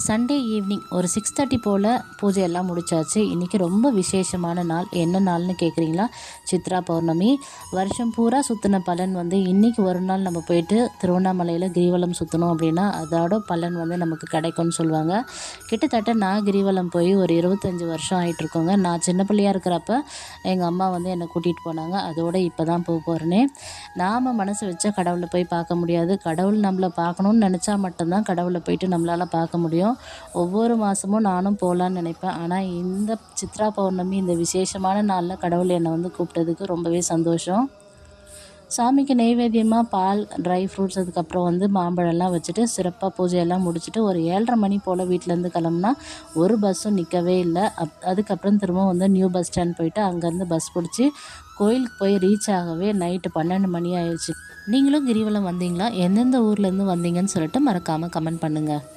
Sunday evening ஒரு 6:30 போல் பூஜையெல்லாம் முடிச்சாச்சு. இன்றைக்கி ரொம்ப விசேஷமான நாள். என்ன நாள்னு கேட்குறீங்களா? சித்ரா பௌர்ணமி. வருஷம் பூரா சுற்றின பலன் இன்றைக்கி ஒரு நாள் நம்ம போயிட்டு திருவண்ணாமலையில் கிரிவலம் சுற்றணும் அப்படின்னா அதோட பலன் நமக்கு கிடைக்கும்னு சொல்லுவாங்க. கிட்டத்தட்ட நான் கிரிவலம் போய் ஒரு 25 வருஷம் ஆகிட்டுருக்கோங்க. நான் சின்ன பிள்ளையாக இருக்கிறப்ப எங்கள் அம்மா என்னை கூட்டிகிட்டு போனாங்க. அதோடு இப்போ தான் போக போகிறேனே. நாம் மனசு வச்சா கடவுளை போய் பார்க்க முடியாது. கடவுள் நம்மளை பார்க்கணுன்னு நினச்சா மட்டும்தான் கடவுளை போயிட்டு நம்மளால் பார்க்க முடியும். ஒவ்வொரு மாதமும் நானும் போகலான்னு நினைப்பேன். ஆனால் இந்த சித்ரா பௌர்ணமி இந்த விசேஷமான நாளில் கடவுள் என்னை கூப்பிட்டதுக்கு ரொம்பவே சந்தோஷம். சாமிக்கு நெய்வேத்தியமாக பால், ட்ரை ஃப்ரூட்ஸ், அதுக்கப்புறம் மாம்பழம்லாம் வச்சுட்டு சிறப்பாக பூஜையெல்லாம் முடிச்சுட்டு ஒரு 7:30 மணி போல் வீட்டிலேருந்து கிளம்புனா ஒரு பஸ்ஸும் நிற்கவே இல்லை. அதுக்கப்புறம் திரும்ப நியூ பஸ் ஸ்டாண்ட் போயிட்டு அங்கேருந்து பஸ் பிடிச்சி கோயிலுக்கு போய் ரீச் ஆகவே நைட்டு 12 மணி ஆயிடுச்சு. நீங்களும் கிரிவலம் வந்தீங்களா? எந்தெந்த ஊர்லேருந்து வந்தீங்கன்னு சொல்லிட்டு மறக்காமல் கமெண்ட் பண்ணுங்கள்.